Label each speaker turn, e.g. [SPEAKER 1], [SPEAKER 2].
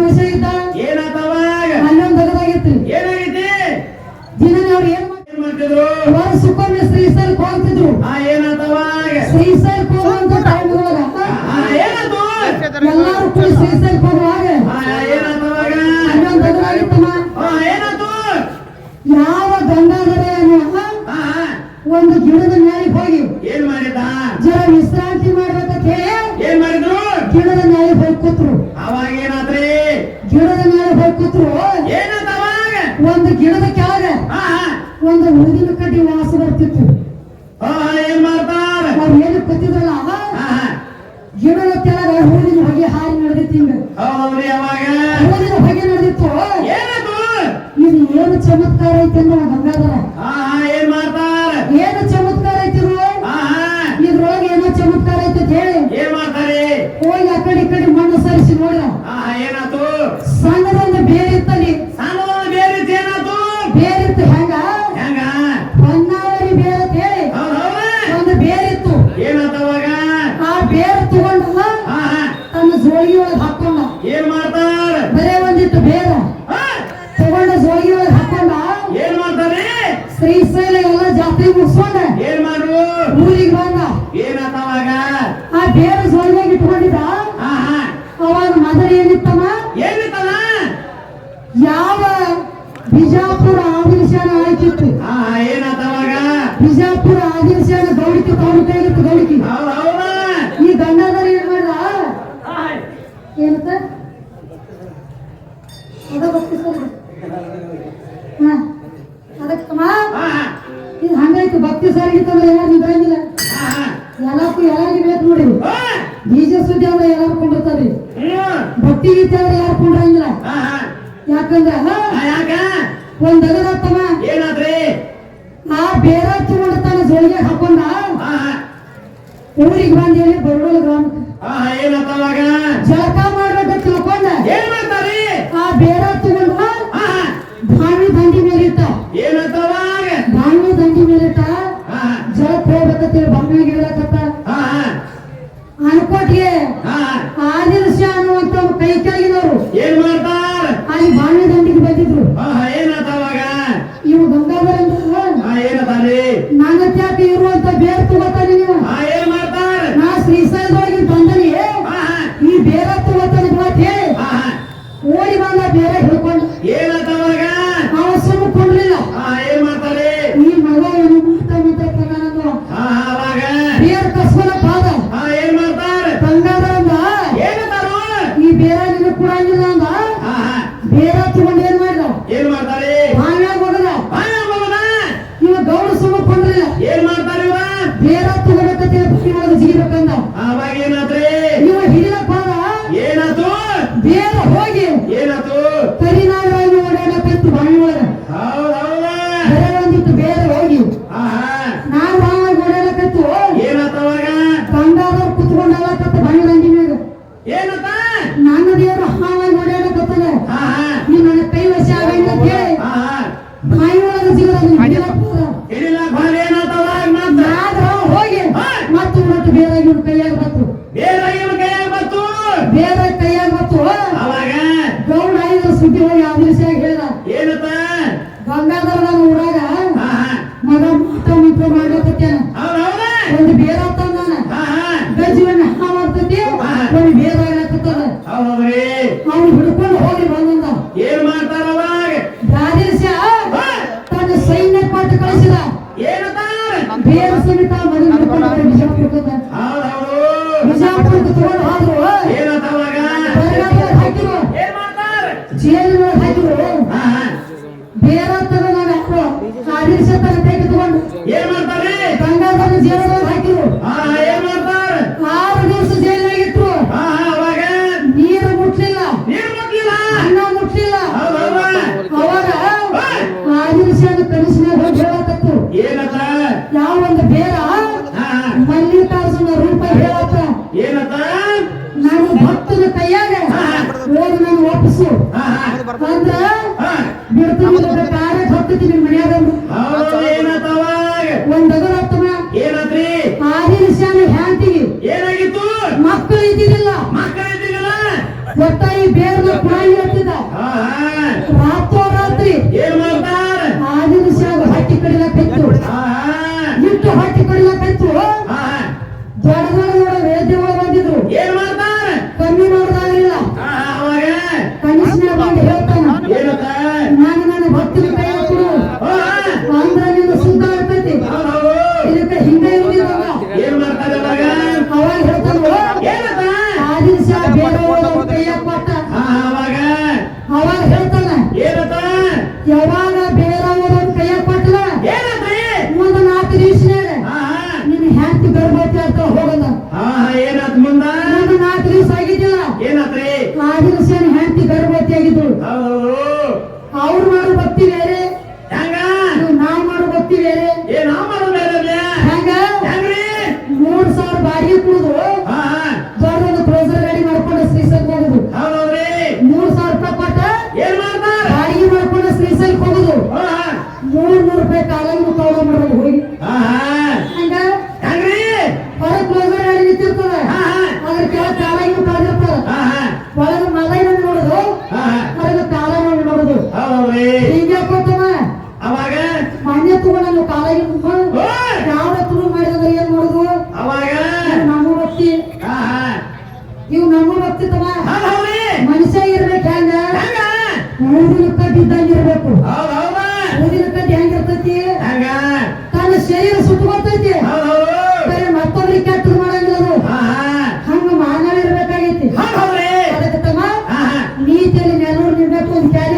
[SPEAKER 1] ವರ್ಷ ಇದ್ದ
[SPEAKER 2] ಏನಾತವಾಗ
[SPEAKER 1] ಅಲ್ಲೊಂದು ದಗದಾಗಿತ್ತು.
[SPEAKER 2] ಏನಾಗೈತಿ?
[SPEAKER 1] ದಿನನವ್ರು ಏನ್
[SPEAKER 2] ಮಾಡ್ತಿದ್ರು?
[SPEAKER 1] ವರ್ಷಕ್ಕೊಮ್ಮೆ ಶ್ರೀಶೈಲಕ್ಕೆ ಹೋಗ್ತಿದ್ರು.
[SPEAKER 2] ಏನಾತವಾಗ
[SPEAKER 1] ಶ್ರೀಶೈಲಕ್ಕೆ ಹೋಗುವಂತ ಟೈಮ್ ಒಳಗ
[SPEAKER 2] ಏನಾತು?
[SPEAKER 1] ಎಲ್ಲಾರು ಕೂಡಿ ಶ್ರೀಶೈಲಕ್ಕೆ ಹೋಗುವಾಗ
[SPEAKER 2] ಏನಾತವಾಗ
[SPEAKER 1] ಅಲ್ಲೊಂದು ದಗದಾಗಿತ್ತಮ್ಮ.
[SPEAKER 2] ಏನಾತು?
[SPEAKER 1] ಯಾವ ಗಂಗಾಧರ ಅನ್ನುವ ಒಂದು ಗಿಡದ ಮ್ಯಾಲಿಗೆ ಹೋಗಿ
[SPEAKER 2] ಏನ್ ಮಾಡಿದ?
[SPEAKER 1] ಜರ ವಿಶ್ರಾಂತಿ ಮಾಡ್ಬೇಕಂತ ಹೇಳಿ
[SPEAKER 2] ಏನ್ ಮಾಡಿದ್ರು?
[SPEAKER 1] ಗಿಡದ ಮ್ಯಾಲೆ ಹೋಗಿ ಕೂತ್ರು.
[SPEAKER 2] ಅವಾಗ ಏನಾತ್ರಿ?
[SPEAKER 1] ಗಿಡದ ಮ್ಯಾಲೆ ಹೋಗಿ ಕೂತ್ರು.
[SPEAKER 2] ಏನಾತವಾಗ?
[SPEAKER 1] ಒಂದು ಗಿಡದ ಕೆಳಗ ಒಂದು ಊದಿನ ಕಡ್ಡಿ ವಾಸ ಬರ್ತಿತ್ತು.
[SPEAKER 2] ಏನ್ ಮಾಡ್ತಾರ?
[SPEAKER 1] ಅವ್ರು ಏನು ಕೂತಿದ್ರಲ್ಲ ಗಿಡದ ಕೆಳಗ ಊದಿನ ಹೊಗೆ ಹಾರಿ ನಡೆದಿತ್ತು. ಹಿಂಗ
[SPEAKER 2] ಹೌದ್ರಿ. ಅವಾಗ
[SPEAKER 1] ಊದಿನ ಹೊಗೆ ನಡೆದಿತ್ತು.
[SPEAKER 2] ಏನಾತು?
[SPEAKER 1] ಇದು ಏನು ಚಮತ್ಕಾರ ಐತೆ ಅನ್ನೋ ಗಂಗಾಧರ.
[SPEAKER 2] ಏನ್ ಮಾಡ್ತಾರ?
[SPEAKER 1] ಏನು ಚಮತ್ಕಾರ ಐತಿ ಇದ್ರೊಳಗೆ ಏನೋ ಚಮತ್ಕಾರ ಐತೆ ಅಂತ ಹೇಳಿ
[SPEAKER 2] ಏನ್ ಮಾಡ್ತಾರೆ?
[SPEAKER 1] ಹೋಗಿ ಆ ಕಡೆ ಈ ಕಡೆ ಮಣ್ಣು ಸರಿಸಿ ನೋಡಿದ.
[SPEAKER 2] ಏನಾತು?
[SPEAKER 1] ಸಣ್ಣದೊಂದು ಬೇರೆ ಇತ್ತಲ್ಲಿ.
[SPEAKER 2] ಸಣ್ಣದೊಂದು ಬೇರೆ ಇತ್ತು. ಏನಾತು?
[SPEAKER 1] ಬೇರಿತ್ತು. ಹೆಂಗ
[SPEAKER 2] ಹೆಂಗ?
[SPEAKER 1] ಹೊನ್ನಾವರಿ ಬೇರೆ ಅಂತ ಹೇಳಿ ಒಂದು ಬೇರಿತ್ತು.
[SPEAKER 2] ಏನಾತವಾಗ?
[SPEAKER 1] ಆ ಬೇರು ತಗೊಂಡ ತನ್ನ ಜೋಳಿಗೆ ಒಳಗೆ ಹಾಕೊಂಡ.
[SPEAKER 2] ಏನ್ ಮಾಡ್ತಾರ?
[SPEAKER 1] ಬರೇ ಒಂದಿಟ್ಟು ಬೇರ ತಗೊಂಡ ಜೋಳಿಗೆ ಒಳಗೆ ಹಾಕೊಂಡ.
[SPEAKER 2] ಏನ್ ಮಾಡ್ತಾರೆ?
[SPEAKER 1] ಶ್ರೀಶೈಲ ಎಲ್ಲ ಜಾತ್ರೆ ಮುಗಿಸ್ಕೊಂಡ
[SPEAKER 2] ಏನ್ ಮಾಡ್ರು?
[SPEAKER 1] ಊರಿಗೆ ಬಂದ.
[SPEAKER 2] ಏನಾತವಾಗ?
[SPEAKER 1] ಆ ಬೇರೆ ಜೋಳಿಗೆ ಇಟ್ಕೊಂಡಿದ್ದ. ಅವಾಗ ಮೊದಲು ಏನಿತ್ತಮ್ಮ?
[SPEAKER 2] ಏನಿತ್ತಲ್ಲ?
[SPEAKER 1] ಯಾವ ಬಿಜಾಪುರ ಆದಿಲ್ಶಾನ ಆಯ್ತಿತ್ತು.
[SPEAKER 2] ಏನಾತವಾಗ?
[SPEAKER 1] ಬಿಜಾಪುರ ಆದಿಲ್ಶಾನ ಗೌಡಿಕೆ ತಾಲೂಕಾಗಿತ್ತು. ಗೌಡಿಕೆ ಈ ಗಂಗಾಧರ ಏನ್ ಮಾಡ್ದ? ಏನಂತ ಅದ ಭಕ್ತಿ ಸರ್ ಅದಕ್ಕಮ್ಮ ಇದು ಹಂಗಾಯ್ತು. ಭಕ್ತಿ ಸರಿಗಿತ್ತಂದ್ರೆ ಯಾರು ಬರಂಗಿಲ್ಲ. ಎಲ್ಲಕ್ಕೂ ಎಲ್ಲರಿಗೂ ಬೇಕು ನೋಡಿ. ಬೀಜ ಸುದ್ದಿ ಅಂದ್ರೆ ಎಲ್ಲಾರು ಕೊಂಡಿರ್ತಾರ್ರಿ. ಭಕ್ತಿ ಗೀತೆ ಅಂದ್ರೆ ಯಾರು ಕೊಂಡಿರಂಗಿಲ್ಲ. ಯಾಕಂದ್ರ ಒಂದ್ ದಗದತ್ತಮ್ಮ
[SPEAKER 2] ಏನಾದ್ರಿ?
[SPEAKER 1] ಆ ಬೇರ ತಗೊಂಡ ತನ್ನ ಜೋಳಿಗೆ ಹಾಕೊಂಡ ಊರಿಗೆ ಬಂದೇಳಿ ಬರೋಳ ಗ್ರಾಮಕ್ಕೆ.
[SPEAKER 2] ಏನಾತವಾಗ?
[SPEAKER 1] ಜಳಕ ಮಾಡ್ಬೇಕಂತ ತಿಳ್ಕೊಂಡ
[SPEAKER 2] ಏನ್ ಮಾಡ್ತಾರಿ?
[SPEAKER 1] ಆ ಬೇರ ತಗೊಂಡ ಬಾವಿ ದಂಡಿ ಮೇಲೆ ಇಟ್ಟ.
[SPEAKER 2] ಏನಾತವಾಗ?
[SPEAKER 1] ಬಾವಿ ದಂಡಿ ಮೇಲೆ ಇಟ್ಟ. ಜಳಕ ಹೋಗ್ಬೇಕಂತೇಳಿ ಬಾವಿಗೆ ಹೇಳಕತ್ತ. ಅನ್ಕೋಟ್ಗೆ ಆದಿಲ್ಶ ಅನ್ನುವಂತ ಕೈ ಕೆಳಗಿನವರು
[SPEAKER 2] ಏನ್ ಮಾಡ್ತಾರ?
[SPEAKER 1] ಅಲ್ಲಿ ಬಾವಿ ದಂಡಿಗೆ ಬಂದಿದ್ರು.
[SPEAKER 2] ಏನಾತವಾಗ?
[SPEAKER 1] ಇವು ಗಂಗಾಧರ
[SPEAKER 2] ಏನತಾರಿ?
[SPEAKER 1] ನನ್ನ ತ್ಯಾಕ ಇರುವಂತ ಬೇರ್ ತಗೋತಾನೆ ನೀವು.
[SPEAKER 2] ಏನ್ ಮಾಡ್ತಾರ?
[SPEAKER 1] ನಾ ಶ್ರೀಶೈಲದೊಳಗೆ ಬಂದನಿ ಈ ಬೇರ ತಗೋತಾನೆ ಹೇಳಿ ಓಡಿ ಬಂದ ಬೇರೆ ಹಿಡ್ಕೊಂಡ.
[SPEAKER 2] ಏನತವಾಗ?
[SPEAKER 1] ಅವ ಸುಮ್ಮಕೊಂಡಿಲ್ಲ.
[SPEAKER 2] ಏನ್ ಮಾಡ್ತಾರೆ?
[SPEAKER 1] ಈ ಮಗ ಏನು ಮಾತಾಡ್ತಾನಂದು
[SPEAKER 2] ಅವಾಗ
[SPEAKER 1] ಬೇರ್ ಕಸ್ಕೊಲ ಬಾದ.
[SPEAKER 2] ಏನ್ ಮಾಡ್ತಾರ?
[SPEAKER 1] ಗಂಗಾಧರ ಅಂದ
[SPEAKER 2] ಏನತಾರು?
[SPEAKER 1] ಈ ಬೇರ ನಿನಗೆ ಕೊಡಂಗಿಲ್ಲ ಅಂದ. ಬೇರ ತಗೊಂಡು ಏನ್ ಮಾಡಿದ?
[SPEAKER 2] ಏನ್ ಮಾಡ್ತಾರೆ?
[SPEAKER 1] ಬಾವ್ಯಾಗ ಹೋಗದ. ಇವ ಗೌಡ ಸುಮ್ಮಕೊಂಡಿಲ್ಲ.
[SPEAKER 2] ಏನ್ ಮಾಡ್ತಾರೆ? ಇವ
[SPEAKER 1] ಬೇರ ತಗೋಬೇಕಂತ ಭಕ್ತಿ ಒಳಗೆ ಜೀಬೇಕಂದ.
[SPEAKER 2] ಅವಾಗ ಏನಾದ್ರಿ?
[SPEAKER 1] ಇವ ಹಿಡಿಲಕ್ ಬಾದ.
[SPEAKER 2] ಏನಾತು?
[SPEAKER 1] ಬೇರ ಹೋಗಿ
[SPEAKER 2] ಏನಾತು?
[SPEAKER 1] ಕರಿನಾಡವಾಗಿ ಓಡಾಡಕತ್ತು ಬಾವಿ ಒಳಗ. ಬೇರೆ ಒಂದಿತ್ತು ಬೇರೆ ಹೋಗಿ ನಾನು ಬಾವಾಗಿ ಓಡಾಡಕತ್ತು.
[SPEAKER 2] ಏನಾತವಾಗ?
[SPEAKER 1] ಗಂಗಾಧರ ಕುತ್ಕೊಂಡಾಗತ್ತ ಬಾವಿ ದಂಡಿ ಮ್ಯಾಗ.
[SPEAKER 2] ಏನತ್ತ?
[SPEAKER 1] ನನ್ನ ದೇವರು ಹಾವಾಗಿ ಓಡಾಡಕತ್ತದ. ನೀ ನನ್ನ ಕೈ ವಶ ಆಗಂಗ ಅಂತ ಹೇಳಿ ಬಾವಿ ಒಳಗೆ ಸಿಗದ
[SPEAKER 2] ಹಿಡಿಲಾಕ
[SPEAKER 1] ಹೋಗಿ ಮತ್ತು ಮತ್ತೆ ಬೇರೆ ಇವ್ರ ಕೈಯಾಗ ಬತ್ತು. ಬೇರೆ ಕೈಯಾಗ ಬತ್ತು.
[SPEAKER 2] ಅವಾಗ
[SPEAKER 1] ಗೌಡ ಐದು ಸುದ್ದಿ ಹೋಗಿ ಆದಿಲ್ಶಾಗ ಹೇಳಿದ.
[SPEAKER 2] ಏನತ್ತ?
[SPEAKER 1] ಗಂಗಾಧರ ಊರಾಗ ಮಗ ಮಾಟ ಮಿತ್ರ ಮಾಡ್ಬೇಕತ್ತೇನ. ಒಂದು ಬೇರ ತಂದಾನ ಗಜ್ಜಿವನ್ನ ಮಾಡ್ತತಿ. ಒಂದು ಬೇರ ಆಗತ್ತದ. ಅವ್ನು ಹಿಡ್ಕೊಂಡು ಹೋಗಿ ಬಂದ.
[SPEAKER 2] ಏನ್ ಮಾಡ್ತಾರ? ಅವಾಗ
[SPEAKER 1] ಆದಿಲ್ಶ ತನ್ನ ಸೈನ್ಯ ಪಾಠ ಕಳಿಸಿದ.
[SPEAKER 2] ಏನತ್ತ?
[SPEAKER 1] ಬೇರೆ ಸಮೇತ ಮದುವೆ ಹಿಡ್ಕೊಂಡು ಬಿಜಾಪುರಕ್ಕೆ ಬಿಜಾಪುರಕ್ಕೆ ತಗೊಂಡು ಹೋದ್ರು.
[SPEAKER 2] ಏನತ್ತವಾಗ?
[SPEAKER 1] ಹಾಕಿರು
[SPEAKER 2] ಏನ್ ಮಾಡ್ತಾರ?
[SPEAKER 1] ಜೈಲಿನೊಳಗೆ ಹಾಕಿದ್ರು. ಬೇರ ತಗೊಂಡ ಆದಿಲ್ಶ ತನ್ನ ಕೈಗೆ ತಗೊಂಡು
[SPEAKER 2] ಏನ್ ಮಾಡ್ತಾರೆ?
[SPEAKER 1] ಗಂಗಾಧರ ಜೈಲೊಳಗೆ ಹಾಕಿರು.
[SPEAKER 2] ಏನ್ ಮಾಡ್ತಾರ?
[SPEAKER 1] 6 ದಿವಸ ಜೈಲಿನಾಗ ಇಟ್ರು.
[SPEAKER 2] ಅವಾಗ
[SPEAKER 1] ನೀರು ಮುಟ್ಲಿಲ್ಲ,
[SPEAKER 2] ನೀರು ಮುಟ್ಲಿಲ್ಲ,
[SPEAKER 1] ಅನ್ನ ಮುಟ್ಲಿಲ್ಲ. ಅವಾಗ ಆದಿಲ್ಶನ ಕನಸಿನಾಗ ಹೋಗಿ ಹೇಳಕತ್ತು.
[SPEAKER 2] ಏನತ್ತ?
[SPEAKER 1] ಯಾವ ಒಂದು ಬೇರ ಮಲ್ಲಿಕಾರ್ಜುನ ರೂಪ ಹೇಳತ್ತ.
[SPEAKER 2] ಏನತ್ತ?
[SPEAKER 1] ನಾನು ಭಕ್ತನ ಕೈಯಾಗ ಹೋಗಿ ನಾನು ಒಪ್ಪಿಸು ಅಂದ್ರ ಬಿಡ್ತೀನಿ. ಕಾರ್ಯ ಹೋಗ್ತೀನಿ ಮನ್ಯಾಗ.
[SPEAKER 2] ಏನತ್ತವಾಗ?
[SPEAKER 1] ಒಂದ್ ಅಗರತ್ತಮ
[SPEAKER 2] ಏನತ್ರಿ?
[SPEAKER 1] ಆದಿಲ್ಶನ ಹ್ಯಾಂತಿಗೆ
[SPEAKER 2] ಏನಾಗಿತ್ತು?
[SPEAKER 1] ಮಕ್ಕಳು ಇದ್ದಿದ್ದಿಲ್ಲ.
[SPEAKER 2] ಮಕ್ಕಳು ಇದ್ದಿಲ್ಲ.
[SPEAKER 1] ಒಟ್ಟಾಗಿ ಬೇರ್ನ ಪ್ರಾಣಿ ಇರ್ತಿದ್ದ
[SPEAKER 2] ಹಾ ಹಾ
[SPEAKER 1] ರಾತ್ರೋರಾತ್ರಿ
[SPEAKER 2] ಏನ್ ಮಾಡ್ತಾರ
[SPEAKER 1] ಆದಿನ ಶಾಗ ಹಟ್ಟಿ ಕಡಿಲಕ್ಕಿತ್ತು
[SPEAKER 2] ಹಾ
[SPEAKER 1] ಇಟ್ಟು ಹಟ್ಟಿ ಕಡಿಲಕ್ಕಿತ್ತು
[SPEAKER 2] ಹಾ
[SPEAKER 1] ದೊಡ್ಡ ದೊಡ್ಡ ದೊಡ್ಡ ವೇದ್ಯಗಳು ಬಂದಿದ್ರು
[SPEAKER 2] ಏನ್ ಮಾಡ್ತಾರ
[SPEAKER 1] ಕಮ್ಮಿ ಮಾಡೋದಾಗಲಿಲ್ಲ
[SPEAKER 2] ಅವಾಗ
[SPEAKER 1] ಕನಿಷ್ಠ ಬಂದು ಹೇಳ್ತಾನ
[SPEAKER 2] ಏನತ್ತ
[SPEAKER 1] ನಾನು ನನ್ನ ಭಕ್ತಿನ ಕೈ ಹಾಕು ಅಂದ್ರ ನಿನ್ನ ಶುದ್ಧ ಆಗ್ತೈತಿ
[SPEAKER 2] ಹೌದು
[SPEAKER 1] ಇದಕ್ಕೆ ಹಿಂದೆ ಇರುವುದಿಲ್ಲ
[SPEAKER 2] ಏನ್ ಮಾಡ್ತಾರೆ ಅವಾಗ
[SPEAKER 1] ಅವಾಗ ಹೇಳ್ತಾನ
[SPEAKER 2] ಏನತ್ತ
[SPEAKER 1] ಆದಿನ ಶಾಗ ಬೇರೆ ಕೈ ಕೊಟ್ಟ
[SPEAKER 2] ಅವಾಗ
[SPEAKER 1] ಅವಾಗ ಹೇಳ್ತಾನ
[SPEAKER 2] ಏನತ್ತ
[SPEAKER 1] ಯಾವಾಗ ಬೇರೆ ಕೈ ಕೊಟ್ಟಲ
[SPEAKER 2] ಏನತ್ತ
[SPEAKER 1] ಮುಂದ 4 ದಿವಸನಾಗ ನಿನ್ನ ಹೆಂಡತಿ ಗರ್ಭವತಿ ಆಗ್ತಾವ ಹೋಗಲ್ಲ
[SPEAKER 2] ಏನಾತ್ ಮುಂದ
[SPEAKER 1] ಮುಂದ 4 ದಿವಸ ಆಗಿದ್ದಿಲ್ಲ
[SPEAKER 2] ಏನಾತ್ರಿ
[SPEAKER 1] ಆದಿನ ಶಾಗ ಹೆಂಡತಿ ಗರ್ಭವತಿ ಆಗಿದ್ರು
[SPEAKER 2] ಹೌದು
[SPEAKER 1] ಅವ್ರು ಮಾಡೋ ಭಕ್ತಿ ಬೇರೆ
[SPEAKER 2] ಹೆಂಗ
[SPEAKER 1] ನಾವ್ ಮಾಡೋ ಭಕ್ತಿ ಬೇರೆ
[SPEAKER 2] ಏ ನಾವ್ ಮಾಡೋದ್ ಬೇರೆ
[SPEAKER 1] ಹೆಂಗ
[SPEAKER 2] ಹೆಂಗ್ರಿ
[SPEAKER 1] 3,000 ಬಾಡಿಗೆ ಕುಡಿದು ದೊಡ್ಡದೊಂದು ಕ್ರೋಸರ್ ಗಾಡಿ ಮಾಡ್ಕೊಂಡು ಶ್ರೀಸಲ್ ಹೋಗುದು
[SPEAKER 2] ಹೌದೌದ್ರಿ
[SPEAKER 1] 3,000 ರೂಪಾಯಿ ಕೊಟ್ಟ
[SPEAKER 2] ಏನ್ ಮಾಡ್ತಾರ
[SPEAKER 1] ಬಾಡಿಗೆ ಮಾಡ್ಕೊಂಡು ಶ್ರೀಸಲ್ ಹೋಗುದು 300 ರೂಪಾಯಿ ಕಾಲನ್ನು ತಗೊಳ ಮಾಡೋದು ಹೋಗಿ ಹಂಗ
[SPEAKER 2] ಹೆಂಗ್ರಿ
[SPEAKER 1] ಹೊರ ಕ್ರೋಸರ್ ಗಾಡಿ ನಿಂತಿರ್ತದ ಅದ್ರ ಕೆಳಗೆ ಕಾಲಾಗಿ ಕಳೆದಿರ್ತಾರ ಒಳಗ ಮಲೈನ ನೋಡುದು ಹೊರಗೆ ಕಾಲನ್ನು ನೋಡುದು
[SPEAKER 2] ಹೌದ್ರಿ
[SPEAKER 1] ಹಿಂಗೆ ಕೊಟ್ಟವ
[SPEAKER 2] ಅವಾಗ
[SPEAKER 1] ಮನೆ ತಗೊಂಡು ಕಾಲಾಗಿ ಯಾವ ತುಳು ಮಾಡಿದ್ರೆ ಏನ್ ಮಾಡುದು
[SPEAKER 2] ಅವಾಗ
[SPEAKER 1] ಇವು ನಮ್ಮ ಭಕ್ತಿ ಇವು ನಮ್ಮ ಭಕ್ತಿ ತಮ್ಮ
[SPEAKER 2] ಹೌದ್ರಿ
[SPEAKER 1] ಮನುಷ್ಯ ಇರ್ಬೇಕು ಹೆಂಗ
[SPEAKER 2] ಹೆಂಗ
[SPEAKER 1] ಊದಿನ ಕಡ್ಡಿ ಇದ್ದಂಗೆ ಇರ್ಬೇಕು
[SPEAKER 2] ಹೌದೌದ
[SPEAKER 1] ಊದಿನ ಕಡ್ಡಿ ಹೆಂಗಿರ್ತೈತಿ
[SPEAKER 2] ಹೆಂಗ
[SPEAKER 1] ತನ್ನ ಶರೀರ ಸುತ್ತುಕೊತೈತಿ
[SPEAKER 2] ಹೌದೌದು
[SPEAKER 1] ಬರೀ ಮತ್ತೊಬ್ರಿಗೆ ಕೆಟ್ಟದ್ ಮಾಡಂಗಿಲ್ಲ ಅದು ಹಂಗ ಮಾನವ ಇರ್ಬೇಕಾಗೈತಿ
[SPEAKER 2] ಹೌದ್ರಿ
[SPEAKER 1] ಅದಕ್ಕೆ ತಮ್ಮ ನೀತಿಯಲ್ಲಿ ನೆಲೂರು ನಿಲ್ಬೇಕು ಒಂದು ಕ್ಯಾರಿ